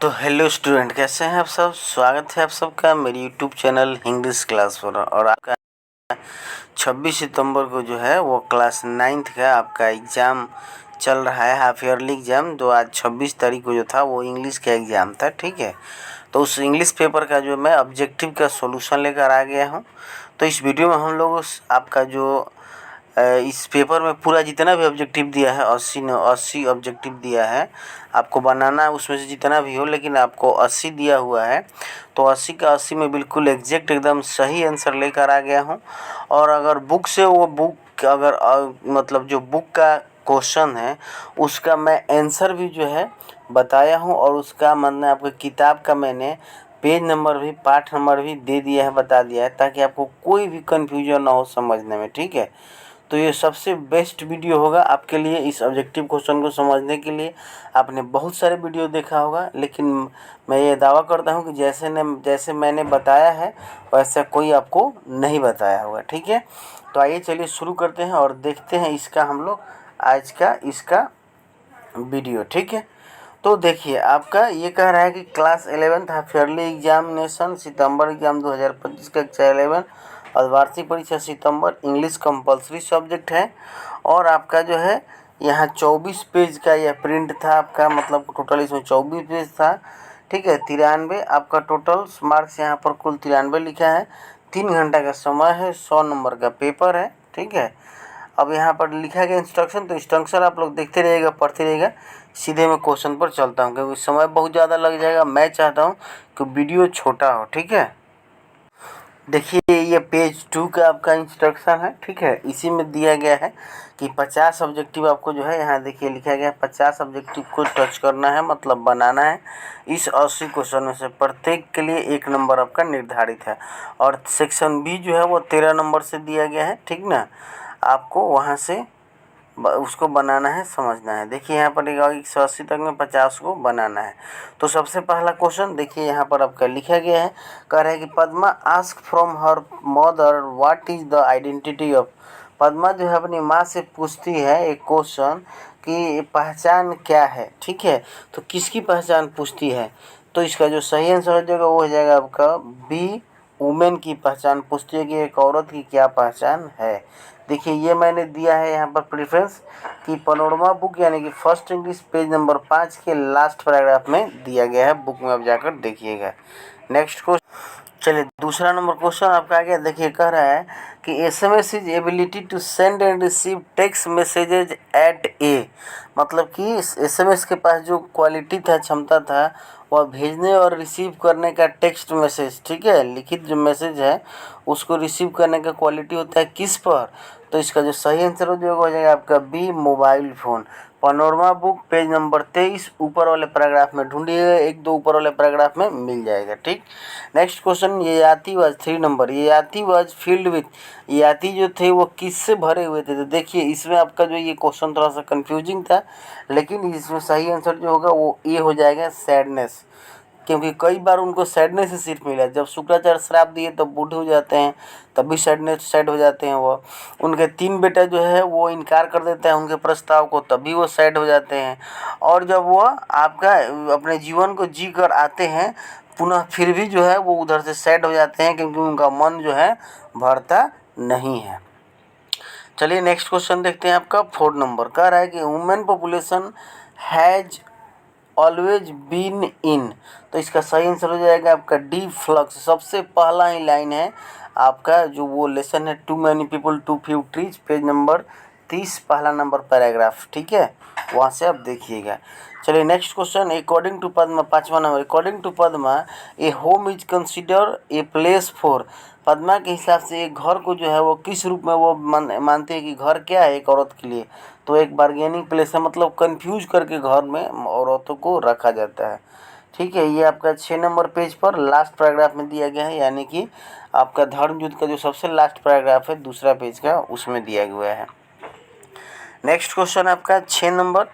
तो hello student, कैसे हैं आप सब। स्वागत है आप सबका मेरी यूट्यूब चैनल इंग्लिश क्लास पर। और आपका 26 सितंबर को जो है वो क्लास 9th का आपका एग्ज़ाम चल रहा है, हाफ ईयरली एग्ज़ाम। जो आज 26 तारीख को जो था वो इंग्लिश का एग्ज़ाम था, ठीक है। तो उस इंग्लिश पेपर का जो मैं ऑब्जेक्टिव का सॉल्यूशन लेकर आ गया हूँ। तो इस वीडियो में हम लोग आपका जो इस पेपर में पूरा जितना भी ऑब्जेक्टिव दिया है 80 ऑब्जेक्टिव दिया है आपको बनाना है, उसमें से जितना भी हो, लेकिन आपको 80 दिया हुआ है। तो 80 का 80 में बिल्कुल एग्जैक्ट एकदम सही आंसर लेकर आ गया हूँ। और अगर बुक से वो बुक अगर मतलब जो बुक का क्वेश्चन है उसका मैं आंसर भी जो है बताया हूँ, और उसका मतलब आपको किताब का मैंने पेज नंबर भी पाठ नंबर भी दे दिया है, बता दिया है, ताकि आपको कोई भी कन्फ्यूजन ना हो समझने में, ठीक है। तो ये सबसे बेस्ट वीडियो होगा आपके लिए इस ऑब्जेक्टिव क्वेश्चन को समझने के लिए। आपने बहुत सारे वीडियो देखा होगा, लेकिन मैं ये दावा करता हूँ कि जैसे मैंने बताया है वैसा कोई आपको नहीं बताया होगा, ठीक है। तो आइए चलिए शुरू करते हैं और देखते हैं इसका हम लोग आज का इसका वीडियो, ठीक है। तो देखिए आपका ये कह रहा है कि class 11th half yearly examination सितंबर एग्जाम 2025 का कक्षा 11 और वार्षिक परीक्षा सितंबर, इंग्लिश कंपलसरी सब्जेक्ट है। और आपका जो है यहाँ 24 पेज का यह प्रिंट था आपका, मतलब टोटल इसमें 24 पेज था, ठीक है। 93 आपका टोटल मार्क्स यहाँ पर कुल 93 लिखा है। 3 घंटा का समय है, 100 नंबर का पेपर है, ठीक है। अब यहाँ पर लिखा गया इंस्ट्रक्शन, तो इंस्ट्रक्शन आप लोग देखते रहिएगा, पढ़ते रहिएगा। सीधे मैं क्वेश्चन पर चलता हूँ क्योंकि समय बहुत ज़्यादा लग जाएगा। मैं चाहता हूँ कि वीडियो छोटा हो, ठीक है। देखिए ये पेज 2 का आपका इंस्ट्रक्शन है, ठीक है। इसी में दिया गया है कि 50 ऑब्जेक्टिव आपको जो है यहाँ देखिए लिखा गया है 50 ऑब्जेक्टिव को टच करना है, मतलब बनाना है। इस 80 क्वेश्चन में से प्रत्येक के लिए 1 नंबर आपका निर्धारित है। और सेक्शन बी जो है वो 13 नंबर से दिया गया है, ठीक ना। आपको वहाँ से उसको बनाना है, समझना है। देखिए यहाँ पर 180 तक में 50 को बनाना है। तो सबसे पहला क्वेश्चन देखिए यहाँ पर आपका लिखा गया है, कह रहा है कि Padma ask from her mother what is the identity of. Padma जो है अपनी माँ से पूछती है एक क्वेश्चन कि पहचान क्या है, ठीक है। तो किसकी पहचान पूछती है, तो इसका जो सही आंसर हो जाएगा वो हो जाएगा आपका बी, वुमेन की पहचान पूछती है कि एक औरत की क्या पहचान है। देखिए ये मैंने दिया है यहाँ पर प्रेफरेंस कि पैनोरमा बुक यानी कि फर्स्ट इंग्लिश पेज नंबर 5 के लास्ट पैराग्राफ में दिया गया है, बुक में आप जाकर देखिएगा। नेक्स्ट क्वेश्चन, चलिए दूसरा नंबर क्वेश्चन आपका आ गया। देखिए कह रहा है कि SMS is ability to send and receive text messages at a, मतलब कि एसएमएस के पास जो क्वालिटी था, क्षमता था, वह भेजने और रिसीव करने का टेक्स्ट मैसेज, ठीक है, लिखित जो मैसेज है उसको रिसीव करने का क्वालिटी होता है किस पर। तो इसका जो सही आंसर हो जाएगा आपका B, mobile phone. Panorama book page number 23 ऊपर वाले पैराग्राफ में ढूंढिएगा, 1-2 ऊपर वाले पैराग्राफ में मिल जाएगा, ठीक। नेक्स्ट क्वेश्चन, ये याति वाज 3 नंबर, ये याति वाज फील्ड विथ, याति जो थे वो किससे भरे हुए थे। तो देखिए इसमें आपका जो ये क्वेश्चन थोड़ा सा कंफ्यूजिंग था, लेकिन इसमें सही आंसर जो होगा वो ये हो जाएगा सैडनेस, क्योंकि कई बार उनको सैडनेस से सिर्फ मिला। जब शुक्राचार्य श्राप दिए तब बूढ़े हो जाते हैं, तब भी सैड हो जाते हैं वो। उनके 3 बेटा जो है वो इनकार कर देते हैं उनके प्रस्ताव को, तब भी वो सैड हो जाते हैं। और जब वो आपका अपने जीवन को जी कर आते हैं पुनः, फिर भी जो है वो उधर से सैड हो जाते हैं, क्योंकि उनका मन जो है भरता नहीं है। चलिए नेक्स्ट क्वेश्चन देखते हैं आपका 4 नंबर, कह रहा है कि women population has always been in. तो इसका सही आंसर हो जाएगा आपका डी, फ्लक्स। सबसे पहला ही लाइन है आपका जो वो लेसन है too many people too few trees, page number 30 पहला नंबर पैराग्राफ, ठीक है, वहाँ से आप देखिएगा। चलिए next question, according to Padma 5वां number, according to Padma a home is consider a place for. Padma के हिसाब से एक घर को जो है वो किस रूप में वो मानते हैं कि घर क्या है एक औरत के लिए, तो एक बार्गेनिंग प्लेस है, मतलब कंफ्यूज करके घर में औरतों को रखा जाता है, ठीक है। ये आपका 6 नंबर पेज पर लास्ट पैराग्राफ में दिया गया है, यानी कि आपका धर्म युद्ध का जो सबसे लास्ट पैराग्राफ है दूसरा पेज का, उसमें दिया गया है। नेक्स्ट क्वेश्चन आपका 6 नंबर,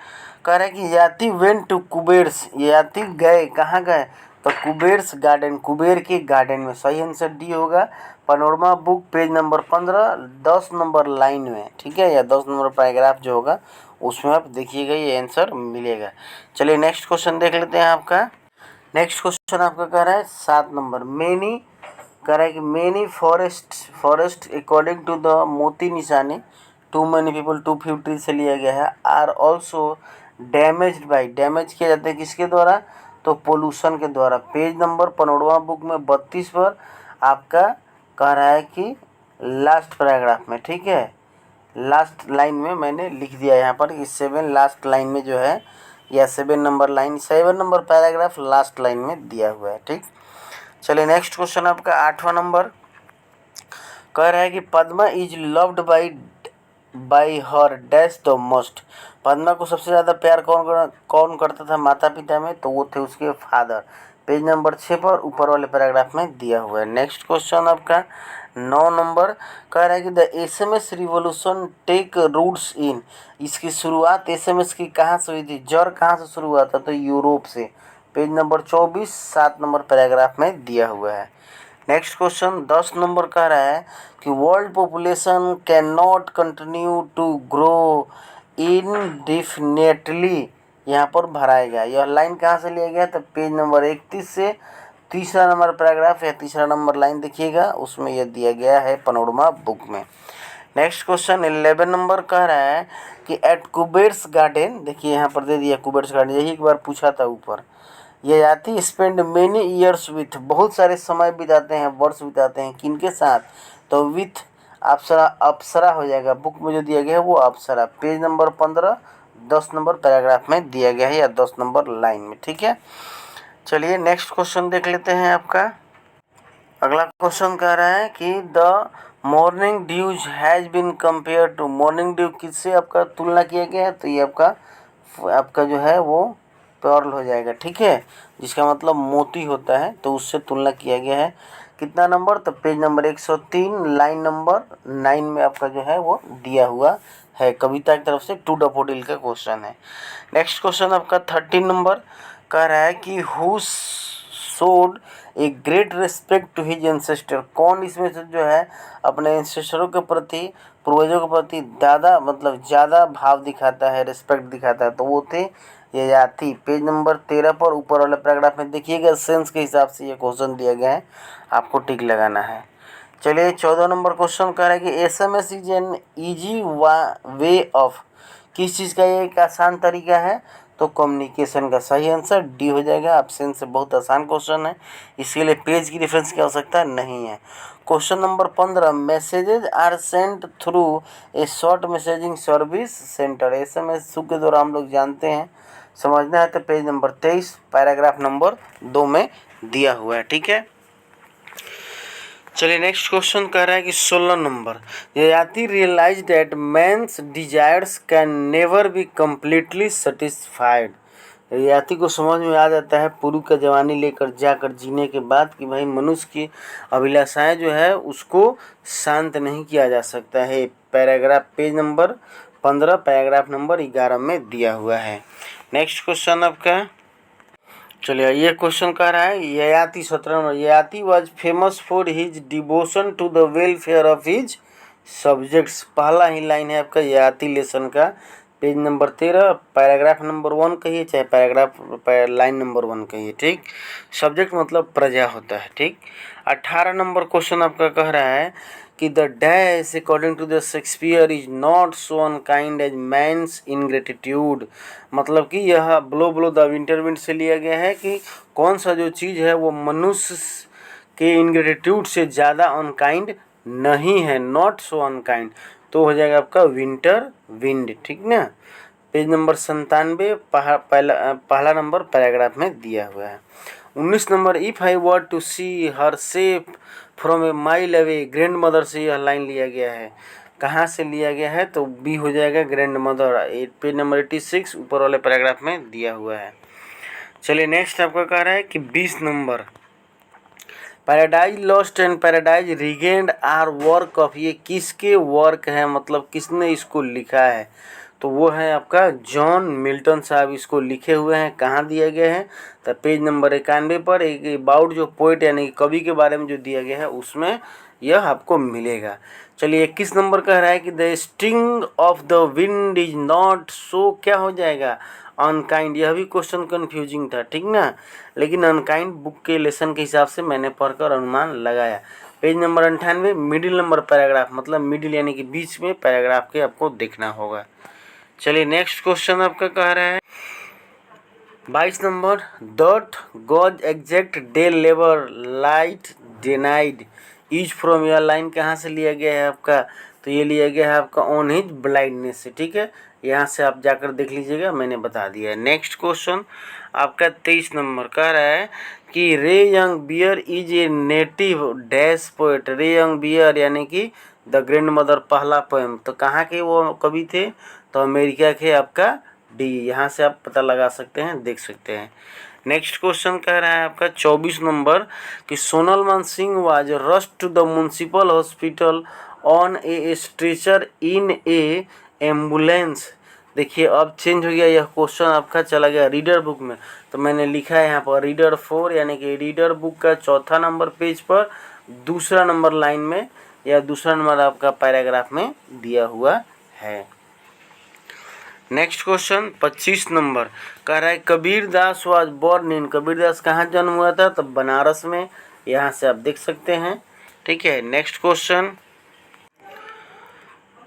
कह रहा है कि याति वेंट टू कुबेर्स, याति गए कहाँ गए, तो कुबेर्स गार्डन, कुबेर के गार्डन में। सही आंसर डी होगा। Panorama book page number 15 10 number line में, ठीक है, या 10 नंबर पैराग्राफ जो होगा उसमें आप देखिएगा, ये आंसर मिलेगा। चलिए नेक्स्ट क्वेश्चन देख लेते हैं आपका नेक्स्ट क्वेश्चन आपका कह रहा है 7 नंबर, मेनी कह रहा है कि many forest according to the मोती निशानी टू मैनी पीपल 250 से लिया गया है, are also damaged by, damage किया जाता है किसके द्वारा, तो पोल्यूशन के द्वारा। पेज नंबर 15वां बुक में 32 पर आपका कह रहा है कि लास्ट पैराग्राफ में, ठीक है, लास्ट लाइन में मैंने लिख दिया यहाँ पर कि 7 लास्ट लाइन में जो है, या 7 number line, 7 number paragraph last line में दिया हुआ है, ठीक। चलिए नेक्स्ट क्वेश्चन आपका 8वां नंबर कह रहा है कि Padma is loved by her dash the most, Padma को सबसे ज़्यादा प्यार कौन करता था माता पिता में, तो वो थे उसके फादर। पेज नंबर 6 पर ऊपर वाले पैराग्राफ में दिया हुआ है। नेक्स्ट क्वेश्चन आपका 9 नंबर कह रहा है कि the SMS revolution take roots in, इसकी शुरुआत एसएमएस की कहाँ से हुई थी, जड़ कहाँ से शुरू हुआ था, तो यूरोप से। पेज नंबर 24 7 नंबर पैराग्राफ में दिया हुआ है। नेक्स्ट क्वेश्चन 10 नंबर कह रहा है कि world population can not continue to grow indefinitely, यहाँ पर भराएगा। यह लाइन कहाँ से लिया गया, तो पेज नंबर 31 से तीसरा नंबर पैराग्राफ या तीसरा नंबर लाइन देखिएगा, उसमें यह दिया गया है पैनोरमा बुक में। नेक्स्ट क्वेश्चन 11 नंबर कह रहा है कि एट कुबेर्स गार्डन, देखिए यहाँ पर दे दिया कुबेर्स गार्डन, यही एक बार पूछा था ऊपर। ये जाति स्पेंड मेनी ईयर्स विथ, बहुत सारे समय बिताते हैं, वर्ष बिताते हैं, किनके साथ, तो विथ अप्सरा, अप्सरा हो जाएगा, बुक में जो दिया गया है वो अप्सरा। पेज नंबर 15 10 नंबर पैराग्राफ में दिया गया है, या 10 नंबर लाइन में, ठीक है। चलिए नेक्स्ट क्वेश्चन देख लेते हैं आपका। अगला क्वेश्चन कह रहा है कि the morning dews has been compare to, morning dew किससे आपका तुलना किया गया है, तो ये आपका जो है वो पर्ल हो जाएगा, ठीक है, जिसका मतलब मोती होता है, तो उससे तुलना किया गया है। कितना नंबर, तो पेज नंबर 103 लाइन नंबर 9 में आपका जो है वो दिया हुआ है, कविता की तरफ से 2 डैफोडिल का क्वेश्चन है। नेक्स्ट क्वेश्चन आपका 13 नंबर कह रहा है कि who showed a great respect to his ancestor, कौन इसमें से जो है अपने एंसेस्टरों के प्रति, पूर्वजों के प्रति ज़्यादा भाव दिखाता है, रिस्पेक्ट दिखाता है, तो वो थे ययाति। पेज नंबर 13 पर ऊपर वाले पैराग्राफ में देखिएगा, सेंस के हिसाब से ये क्वेश्चन दिया गया है, आपको टिक लगाना है। चलिए 14 नंबर क्वेश्चन कह रहा है कि SMS is an easy way of, किस चीज़ का ये एक आसान तरीका है, तो कम्युनिकेशन का। सही आंसर डी हो जाएगा, ऑप्शन से बहुत आसान क्वेश्चन है, इसके लिए पेज की रेफरेंस की आवश्यकता नहीं है। Question number 15 messages are sent through a short messaging service centre, SMS के द्वारा हम लोग जानते हैं, समझना है तो पेज नंबर 23 पैराग्राफ नंबर 2 में दिया हुआ है, ठीक है। चलिए नेक्स्ट क्वेश्चन कह रहा है कि 16 number, Yayati realise that man's desires can never be completely satisfied, Yayati को समझ में आ जाता है पूरी का जवानी लेकर जाकर जीने के बाद कि भाई मनुष्य की अभिलाषाएं जो है उसको शांत नहीं किया जा सकता है। Paragraph page number 15 paragraph number 11 में दिया हुआ है। नेक्स्ट क्वेश्चन आपका, चलिए ये क्वेश्चन कह रहा है Yayati 17 number, Yayati was famous for his devotion to the welfare of his subjects, पहला ही लाइन है आपका ययाति लेसन का, पेज नंबर 13 पैराग्राफ नंबर 1 कहिए चाहे लाइन नंबर 1 कहिए, ठीक। सब्जेक्ट मतलब प्रजा होता है, ठीक। 18 नंबर क्वेश्चन आपका कह रहा है कि the dash according to the Shakespeare is not so unkind as man's ingratitude, मतलब कि यह ब्लो द विंटर विंड से लिया गया है कि कौन सा जो चीज़ है वो मनुष्य के इनग्रेटिट्यूड से ज़्यादा अनकाइंड नहीं है, नॉट सो अनकाइंड, तो हो जाएगा आपका विंटर विंड, ठीक ना। पेज नंबर 97 पहला नंबर पैराग्राफ में दिया हुआ है। 19 number, if I were to see her safe from a mile away, grandmother से यह लाइन लिया गया है, कहाँ से लिया गया है, तो बी हो जाएगा ग्रैंड मदर, पेज नंबर 86 ऊपर वाले पैराग्राफ में दिया हुआ है। चलिए नेक्स्ट आपका कह रहा है कि 20 number, Paradise Lost and Paradise Regained are work of, ये किसके वर्क है, मतलब किसने इसको लिखा है, तो वो है आपका जॉन मिल्टन साहब इसको लिखे हुए हैं। कहाँ दिया गया है, तो पेज नंबर 91 पर एक अबाउट जो पोइट यानी कवि के बारे में जो दिया गया है उसमें यह आपको मिलेगा। चलिए 21 नंबर कह रहा है कि the sting of the wind is not सो, क्या हो जाएगा, अनकाइंड, यह भी क्वेश्चन कन्फ्यूजिंग था, ठीक ना, लेकिन अनकाइंड बुक के लेसन के हिसाब से मैंने पढ़कर अनुमान लगाया। Page number 98 middle number paragraph, मतलब मिडिल यानी कि बीच में पैराग्राफ के आपको देखना होगा। चलिए नेक्स्ट क्वेश्चन आपका कह रहा है 22 number, dot God exact day labour light denied is from यह लाइन कहाँ से लिया गया है आपका, तो ये लिया गया है आपका ऑन हिज ब्लाइंडनेस से, ठीक है, यहाँ से आप जाकर देख लीजिएगा, मैंने बता दिया है। नेक्स्ट क्वेश्चन आपका 23 नंबर कह रहा है कि Ray Young Bear is a native dash poet, Ray Young Bear यानी कि द ग्रैंड मदर पहला पोएम, तो कहाँ के वो कवि थे, तो अमेरिका के आपका डी, यहाँ से आप पता लगा सकते हैं, देख सकते हैं। नेक्स्ट क्वेश्चन कह रहा है आपका 24 नंबर कि Sonal Man Singh was rush to the municipal hospital on a stretcher in a ambulance. देखिए अब चेंज हो गया, यह क्वेश्चन आपका चला गया रीडर बुक में, तो मैंने लिखा है यहाँ पर रीडर 4 यानी कि रीडर बुक का चौथा नंबर पेज पर दूसरा नंबर लाइन में या दूसरा नंबर आपका पैराग्राफ में दिया हुआ है। नेक्स्ट क्वेश्चन 25 नंबर कह रहा है Kabir Das was born in, Kabir Das कहाँ जन्म हुआ था, तो बनारस में, यहाँ से आप देख सकते हैं, ठीक है। Next question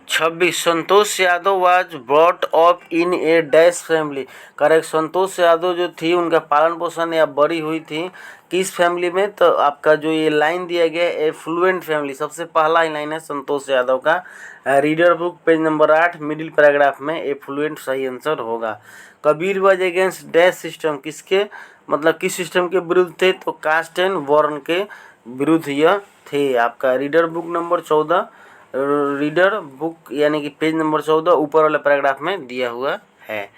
26 Santosh Yadav was brought up in a dash family, correct, Santosh Yadav जो थी उनका पालन पोषण या बड़ी हुई थी किस फैमिली में, तो आपका जो ये लाइन दिया गया है एफ्लुएंट फैमिली, सबसे पहला ही लाइन है संतोष यादव का, reader book page number 8 middle paragraph में एफ्लुएंट सही आंसर होगा। Kabir was against dash system, किसके मतलब किस सिस्टम के विरुद्ध थे, तो कास्ट एंड वर्ण के विरुद्ध यह थे। आपका reader book number 14, reader book यानी कि पेज नंबर 14 ऊपर वाले पैराग्राफ में दिया हुआ है।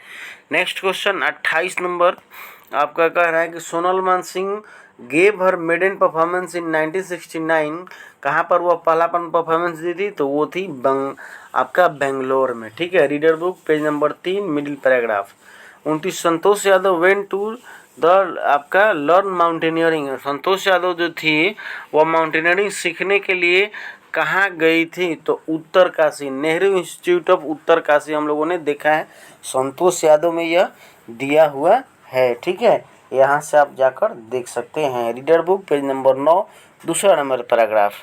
नेक्स्ट क्वेश्चन 28 नंबर आपका कह रहा है कि Sonal Man Singh gave her maiden performance in 1969, कहाँ पर वह पहलापन परफॉर्मेंस दी थी, तो वो थी आपका बेंगलोर में, ठीक है। Reader book page number 3 middle paragraph. 29 Santosh Yadav went to the आपका लर्न माउंटेनियरिंग, संतोष यादव जो थी वह माउंटेनियरिंग सीखने के लिए कहाँ गई थी, तो उत्तर काशी, नेहरू इंस्टीट्यूट ऑफ उत्तर काशी हम लोगों ने देखा है, संतोष यादव में यह दिया हुआ है, ठीक है, यहाँ से आप जाकर देख सकते हैं। रीडर बुक पेज नंबर 9 दूसरा नंबर पैराग्राफ।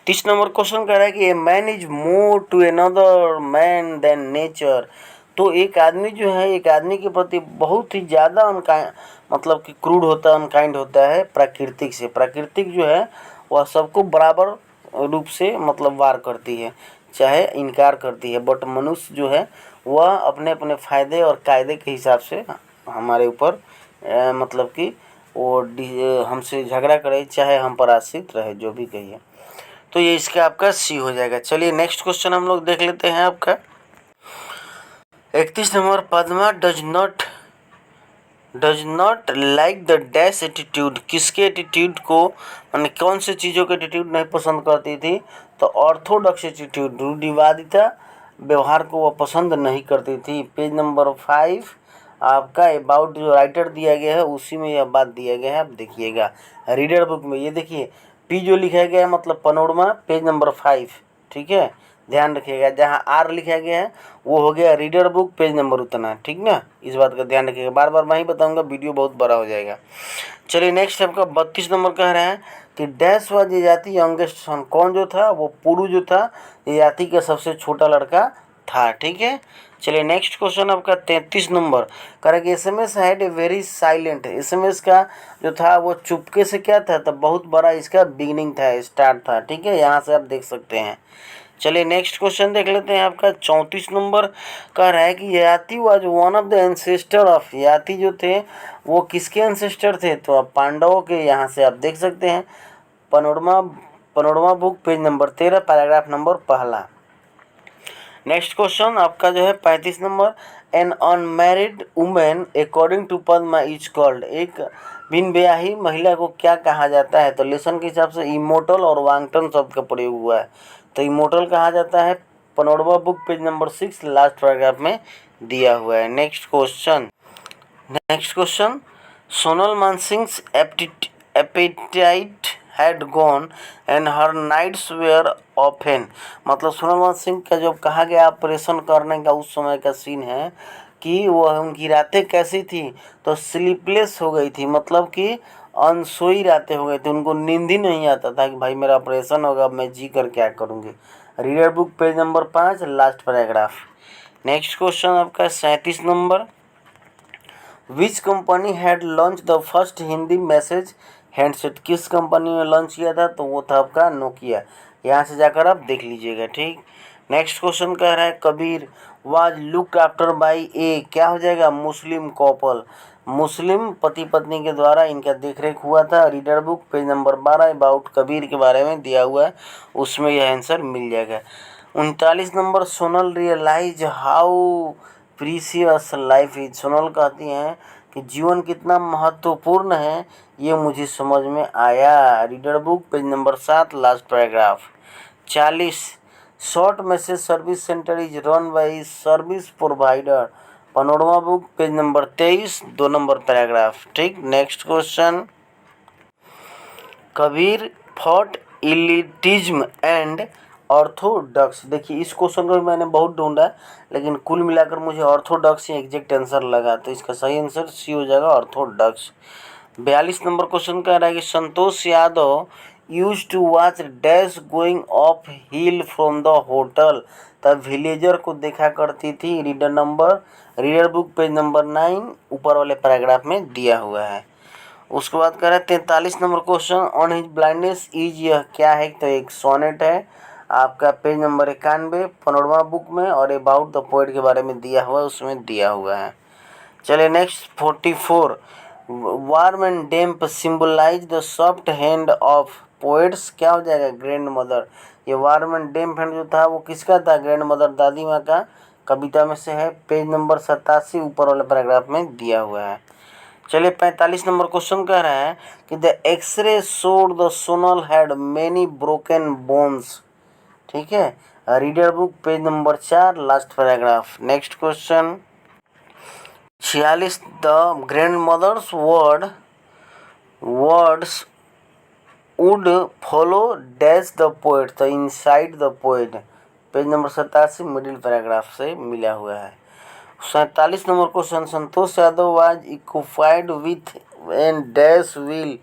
30 नंबर क्वेश्चन कह रहा है कि a man is more to another man than nature, तो एक आदमी जो है एक आदमी के प्रति बहुत ही ज़्यादा अनकाइंड मतलब कि क्रूड होता है, अनकाइंड होता है प्राकृतिक से, प्राकृतिक जो है वह सबको बराबर रूप से मतलब वार करती है, चाहे इनकार करती है, बट मनुष्य जो है वह अपने अपने फ़ायदे और कायदे के हिसाब से हमारे ऊपर मतलब कि वो हमसे झगड़ा करे, चाहे हम पर आश्रित रहे, जो भी कहिए, तो ये इसका आपका सी हो जाएगा। चलिए नेक्स्ट क्वेश्चन हम लोग देख लेते हैं आपका 31 number Padma does not like the dash attitude, किसके एटीट्यूड को माने कौन से चीज़ों के एटीट्यूड नहीं पसंद करती थी, तो ऑर्थोडॉक्स एटीट्यूड, रूढ़िवादिता व्यवहार को वह पसंद नहीं करती थी। पेज नंबर 5 आपका अबाउट जो राइटर दिया गया है उसी में यह बात दिया गया है, आप देखिएगा रीडर बुक में, ये देखिए पी जो लिखा गया है मतलब पनोरमा पेज नंबर 5, ठीक है, ध्यान रखिएगा, जहाँ आर लिखा गया है वो हो गया रीडर बुक पेज नंबर उतना, ठीक ना, इस बात का ध्यान रखिएगा, बार बार मैं ही बताऊंगा, वीडियो बहुत बड़ा हो जाएगा। चलिए नेक्स्ट आपका 32 नंबर कह रहा है कि डैश व ये जाति यंगेस्ट सन, कौन जो था वो पुरु जो था ये जाति का सबसे छोटा लड़का था, ठीक है। चलिए नेक्स्ट क्वेश्चन आपका 33 number correct, SMS had a very silent, SMS का जो था वो चुपके से क्या था, तो बहुत बड़ा इसका बिगिनिंग था, स्टार्ट था, ठीक है, यहाँ से आप देख सकते हैं। चलिए नेक्स्ट क्वेश्चन देख लेते हैं आपका 34 नंबर कह रहा है कि Yayati was one of the ancestor of, Yayati जो थे वो किसके एंसेस्टर थे, तो आप पांडवों के, यहाँ से आप देख सकते हैं panorama book page number 13 paragraph number पहला। नेक्स्ट क्वेश्चन आपका जो है 35 number an unmarried women according to Padma is called, एक बिन ब्याही महिला को क्या कहा जाता है, तो लेसन के हिसाब से इमोटल और वांगटन शब्द का प्रयोग हुआ है, तो इमोटल कहा जाता है, panorama book page number 6 last paragraph में दिया हुआ है। Next question Sonal Mansingh's appetite had gone and her nights were often, मतलब सोनल मान सिंह का जब कहा गया ऑपरेशन करने का उस समय का सीन है कि वह उनकी रातें कैसी थी, तो स्लीपलेस हो गई थी, मतलब कि अनसोई रातें हो गई थी, उनको नींद ही नहीं आता था कि भाई मेरा ऑपरेशन होगा, अब मैं जी कर क्या करूँगी। Reader book page number 5 last paragraph. Next question आपका 37 number. Which company had launch the first Hindi message handset, किस कंपनी ने लॉन्च किया था, तो वो था आपका नोकिया। यहाँ से जाकर आप देख लीजिएगा, ठीक। नेक्स्ट क्वेश्चन कह रहा है Kabir was looked after by a, क्या हो जाएगा, मुस्लिम कपल, मुस्लिम पति पत्नी के द्वारा इनका देखरेख हुआ था। Reader book page number 12 about Kabir के बारे में दिया हुआ है, उसमें यह आंसर मिल जाएगा। 39 number. Sonal realise how precious life is, Sonal कहती हैं कि जीवन कितना महत्वपूर्ण है, ये मुझे समझ में आया। Reader book page number 7 last paragraph. 40। Short message service centre is run by service provider, panorama book page number 23 2 number paragraph, ठीक। Next question. Kabir fought elitism and orthodox, देखिए इस क्वेश्चन को भी मैंने बहुत ढूंढा, लेकिन कुल मिलाकर मुझे ऑर्थोडॉक्स ही एग्जैक्ट आंसर लगा, तो इसका सही आंसर सी हो जाएगा, ऑर्थोडॉक्स। 42 नंबर क्वेश्चन कह रहा है कि Santosh Yadav used to watch dash going off hill from the hotel, तब विलेजर को देखा करती थी। रीडर बुक पेज नंबर 9 ऊपर वाले पैराग्राफ में दिया हुआ है। उसके बाद कह रहे हैं 43 number question. On his blindness is, यह क्या है, तो एक सोनेट है आपका, पेज नंबर 91 पनोरमा बुक में, और अबाउट द पोएट के बारे में दिया हुआ है, उसमें दिया हुआ है। चलिए next 44। Warm and damp symbolise the soft hand of poets, क्या हो जाएगा, ग्रैंड मदर। ये वार्म एंड डेम्प हैंड जो था वो किसका था, ग्रैंड मदर दादी माँ का, कविता में से है, पेज नंबर 87 ऊपर वाले पैराग्राफ में दिया हुआ है। चलिए 45 नंबर क्वेश्चन कह रहा है कि the x-ray showed the Sonal had many broken bones, ठीक है। Reader book page number 4 last paragraph. Next question 46। The grandmother's words would follow dash the poet, तो inside the poet, page number 87 middle paragraph से मिला हुआ है। 47 number question. Santosh Yadav was equipped with an dash wheel,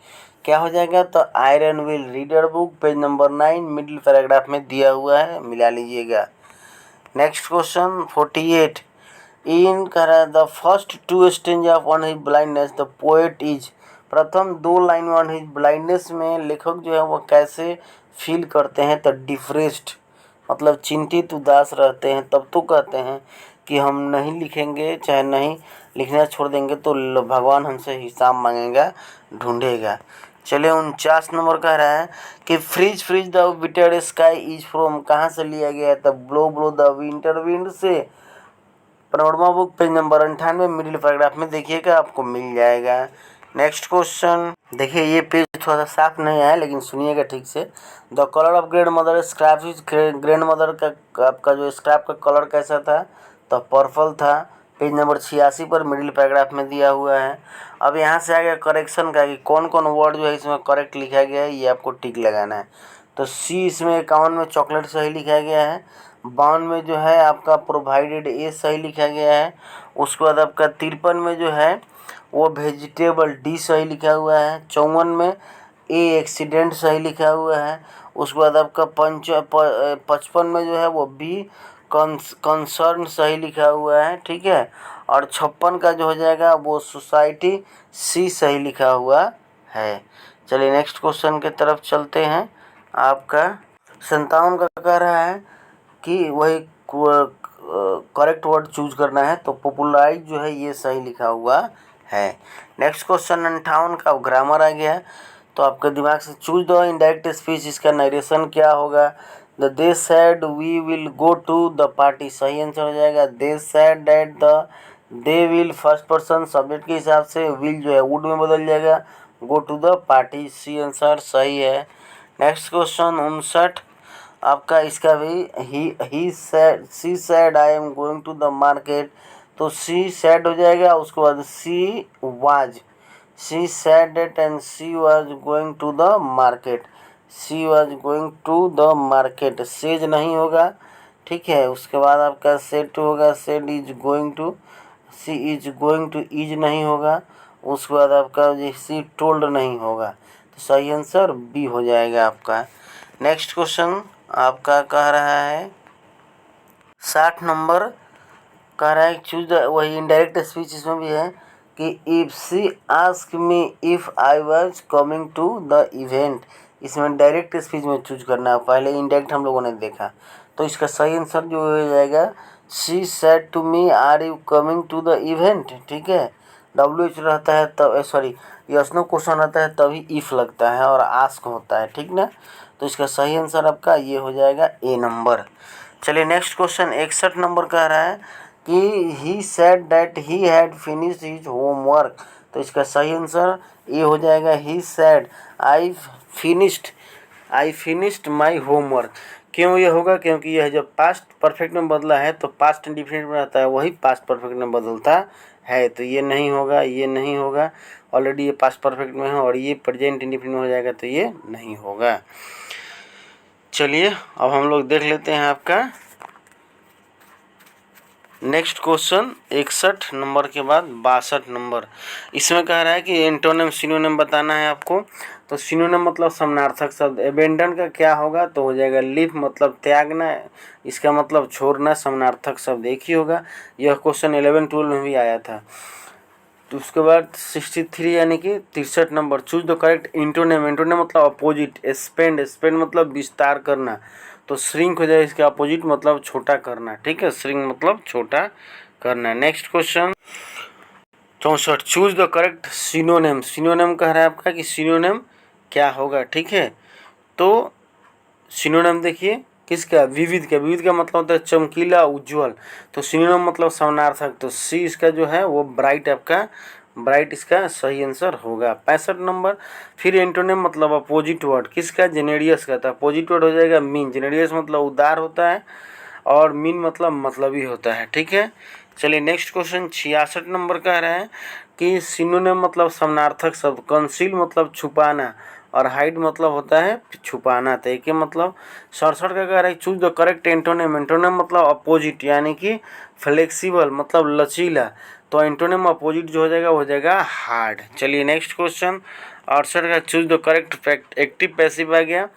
क्या हो जाएगा, तो iron wheel. Reader book page number 9 middle paragraph में दिया हुआ है, मिला लीजिएगा। Next question 48। इन कह रहा है the first two stanza of on his blindness the poet is, प्रथम दो लाइन ऑन हिज ब्लाइंडनेस में लेखक जो है वो कैसे फील करते हैं, तो डिप्रेस्ड, मतलब चिंतित उदास रहते हैं, तब तो कहते हैं कि हम नहीं लिखेंगे, चाहे नहीं लिखना छोड़ देंगे तो भगवान हमसे हिसाब मांगेगा, ढूंढेगा। चलिए 49 नंबर कह रहा है कि freeze the bitter sky is from, कहाँ से लिया गया है, तब blow blow the winter wind से। Panorama book page number 98 middle paragraph में देखिएगा, आपको मिल जाएगा। नेक्स्ट क्वेश्चन देखिए, ये पेज थोड़ा सा साफ नहीं है, लेकिन सुनिएगा ठीक से। The colour of grand mother scrap is, grand mother का आपका जो स्क्रैप का कलर कैसा था, तो पर्पल था, पेज नंबर 86 पर मिडिल पैराग्राफ में दिया हुआ है। अब यहाँ से आ गया करेक्शन का कि कौन कौन वर्ड जो है इसमें करेक्ट लिखा गया है, ये आपको टिक लगाना है। तो सी इसमें 51 में चॉकलेट सही लिखा गया है, 52 में जो है आपका प्रोवाइडेड ए सही लिखा गया है। उसके बाद आपका 53 में जो है वो वेजिटेबल डी सही लिखा हुआ है। 54 में ए एक्सीडेंट सही लिखा हुआ है। उसके बाद आपका 55 में जो है वो बी कंसर्न सही लिखा हुआ है, ठीक है। और 56 का जो हो जाएगा वो सोसाइटी सी सही लिखा हुआ है। चलिए नेक्स्ट क्वेश्चन की तरफ चलते हैं। आपका 57 का कह रहा है कि वही करेक्ट वर्ड चूज करना है, तो पॉपुलराइज जो है ये सही लिखा हुआ है। नेक्स्ट क्वेश्चन 58 का ग्रामर आ गया, तो आपके दिमाग से चूज दो इनडायरेक्ट स्पीच, इसका नरेशन क्या होगा। The they said we will go to the party, सही आंसर हो जाएगा। They said that the they will, first person subject के हिसाब से विल जो है वुड में बदल जाएगा, go to the party, C answer सही है। नेक्स्ट क्वेश्चन 59 आपका, इसका भी ही said she said I am going to the market, तो सी सेड हो जाएगा। उसके बाद she was, she said it and she was going to the market, she was going to the market, says नहीं होगा, ठीक है। उसके बाद आपका सेड होगा, said is going to, she is going two is नहीं होगा, उसके बाद आपका शी टोल्ड नहीं होगा, तो सही आंसर बी हो जाएगा आपका। नेक्स्ट क्वेश्चन आपका कह रहा है 60 नंबर, कह रहा है चूज वही इनडायरेक्ट स्पीच इसमें भी है कि if she ask me if I was coming to the event, इसमें डायरेक्ट स्पीच में चूज करना है, पहले इनडायरेक्ट हम लोगों ने देखा, तो इसका सही आंसर जो हो जाएगा she said to me are you coming to the event. ठीक है, WH रहता है तब, सॉरी यस नो क्वेश्चन रहता है तभी इफ लगता है और आस्क होता है, ठीक ना, तो इसका सही आंसर आपका ये हो जाएगा ए नंबर। चलिए नेक्स्ट क्वेश्चन 61 नंबर कह रहा है कि he said that he had finished his homework, तो इसका सही आंसर ये हो जाएगा he said I finished my homework. क्यों ये होगा, क्योंकि यह जब पास्ट परफेक्ट में बदला है तो पास्ट इंडिफिनिट में रहता है, वही पास्ट परफेक्ट में बदलता है, तो ये नहीं होगा, ये नहीं होगा, ऑलरेडी ये पास्ट परफेक्ट में है और ये प्रेजेंट इंडिफिनिट में हो जाएगा, तो ये नहीं होगा। चलिए अब हम लोग देख लेते हैं आपका नेक्स्ट क्वेश्चन 61 नंबर के बाद 62 नंबर। इसमें कह रहा है कि एंटोनिम सिनोनिम बताना है आपको, तो सिनोनिम मतलब समानार्थक शब्द, एबेंडन का क्या होगा, तो हो जाएगा लीफ मतलब त्यागना, इसका मतलब छोड़ना, समानार्थक शब्द एक ही होगा। यह क्वेश्चन 11-12 में भी आया था। तो उसके बाद 63 यानी कि 63 number, choose the correct antonym, antonym मतलब अपोजिट, स्पेंड, स्पेंड मतलब विस्तार करना, तो श्रिंक हो जाएगा इसके अपोजिट मतलब छोटा करना, ठीक है, श्रिंक मतलब छोटा करना। Next question 64, choose the correct synonym, synonym कह रहा है आपका कि सिनोनिम क्या होगा, ठीक है, तो सिनोनिम देखिए किसका, विविध का, विविध का मतलब होता है चमकीला, उज्जवल, तो सिनोनिम मतलब समानार्थक, तो सी इसका जो है वो ब्राइट, आपका ब्राइट इसका सही आंसर होगा। 65 नंबर, फिर एंटोनिम मतलब अपोजिट वर्ड, किसका, जेनेरियस का, तो अपोजिट वर्ड हो जाएगा मीन, जेनेरियस मतलब उदार होता है और मीन मतलब मतलबी होता है, ठीक है। चलिए नेक्स्ट क्वेश्चन 66 नंबर कह रहा है कि सिनोनिम मतलब समानार्थक शब्द, कंसील मतलब छुपाना और हाइड मतलब होता है छुपाना, तो एक मतलब। 67 का कह रहा है choose the correct antonym, antonym मतलब अपोजिट यानी कि फ्लेक्सिबल मतलब लचीला, तो एंटोनिम अपोजिट जो हो जाएगा वो हो जाएगा हार्ड। चलिए नेक्स्ट क्वेश्चन 68 का choose the correct active passive आ गया,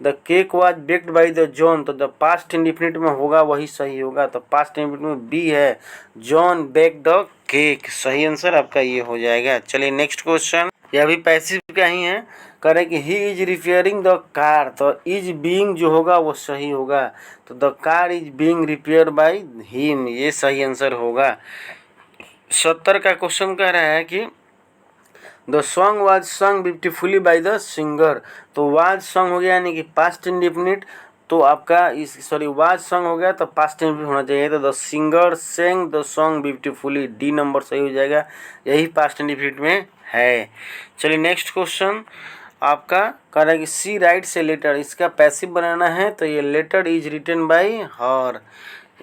the cake was baked by the John, तो द पास्ट इंडिफिनिट में होगा वही सही होगा, तो पास्ट इंडिफिनिट में बी है, जॉन बेक द केक, सही आंसर आपका ये हो जाएगा। चलिए नेक्स्ट क्वेश्चन, यह भी पैसिव का ही है, करे कि he is repairing the car, तो इज बीइंग जो होगा वो सही होगा, तो the car is being repair by him, ये सही आंसर होगा। 70 का क्वेश्चन कह रहा है कि the song was song beautifully by the singer, तो वाज सॉन्ग हो गया यानी कि पास्ट इंडिफिनिट, तो आपका इस सॉरी वाज सॉन्ग हो गया तो पास्ट इंडिफिनिट होना चाहिए, तो the singer sang the song beautifully, D number सही हो जाएगा, यही पास्ट इंडिफिनिट में है। चलिए नेक्स्ट क्वेश्चन आपका कह रहा है कि सी राइट्स ए लेटर, इसका पैसिव बनाना है, तो ये letter is written by her,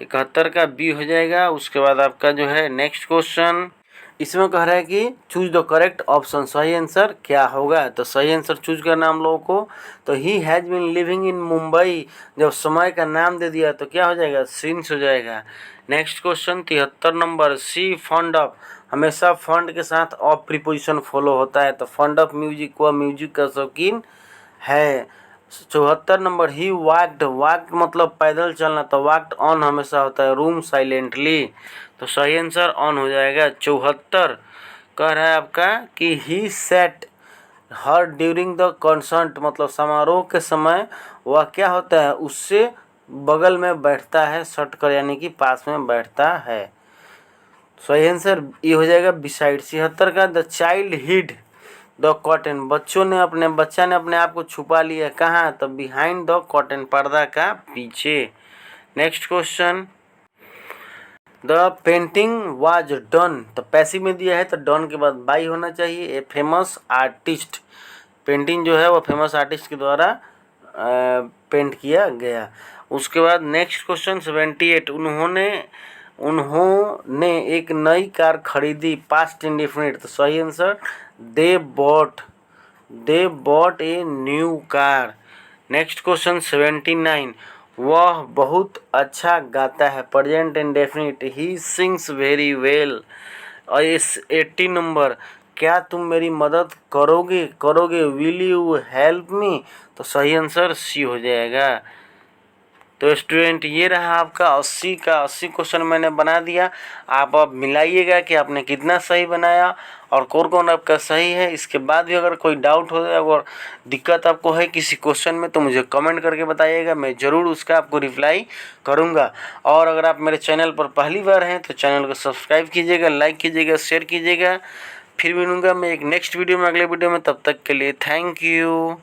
71 का बी हो जाएगा। उसके बाद आपका जो है नेक्स्ट क्वेश्चन, इसमें कह रहा है कि चूज द करेक्ट ऑप्शन, सही आंसर क्या होगा, तो सही आंसर चूज करना हम लोगों को, तो he has been living in Mumbai, जब समय का नाम दे दिया तो क्या हो जाएगा, सिंस हो जाएगा। Next question 73 number, she fond of, हमेशा फंड के साथ ऑफ प्रीपोजिशन फॉलो होता है, तो फंड ऑफ म्यूजिक, वह म्यूजिक का शौकीन है। 74 नंबर, ही वॉकड, वॉकड मतलब पैदल चलना, तो वॉकड ऑन हमेशा होता है, रूम साइलेंटली, तो सही आंसर ऑन हो जाएगा। 74 कह रहा है आपका कि he set her during the concert, मतलब समारोह के समय वह क्या होता है, उससे बगल में बैठता है, सट कर यानी कि पास में बैठता है, सही आंसर ये हो जाएगा बिसाइड। 76 का the child hid the cotton, बच्चा ने अपने आप को छुपा लिया, कहाँ, तो बिहाइंड द कॉटन, पर्दा का पीछे। Next question, the painting was done, तो पैसिव में दिया है तो डन के बाद बाई होना चाहिए, ए फेमस आर्टिस्ट, पेंटिंग जो है वो फेमस आर्टिस्ट के द्वारा पेंट किया गया। उसके बाद नेक्स्ट क्वेश्चन 78, उन्होंने एक नई कार खरीदी, पास्ट इंडिफिनिट, तो सही answer they bought a new car. Next question 79, वह बहुत अच्छा गाता है। Present indefinite, he sings very well. और इस 80 नंबर, क्या तुम मेरी मदद करोगे विल यू हेल्प मी। तो सही आंसर सी हो जाएगा। तो स्टूडेंट ये रहा आपका 80 क्वेश्चन मैंने बना दिया। आप अब मिलाइएगा कि आपने कितना सही बनाया और कौन आपका सही है। इसके बाद भी अगर कोई डाउट हो और दिक्कत आपको है किसी क्वेश्चन में तो मुझे कमेंट करके बताइएगा, मैं ज़रूर उसका आपको रिप्लाई करूँगा। और अगर आप मेरे चैनल पर पहली बार हैं तो चैनल को सब्सक्राइब कीजिएगा, लाइक कीजिएगा, शेयर कीजिएगा। फिर मिलूँगा मैं एक नेक्स्ट वीडियो में, अगले वीडियो में। तब तक के लिए थैंक यू।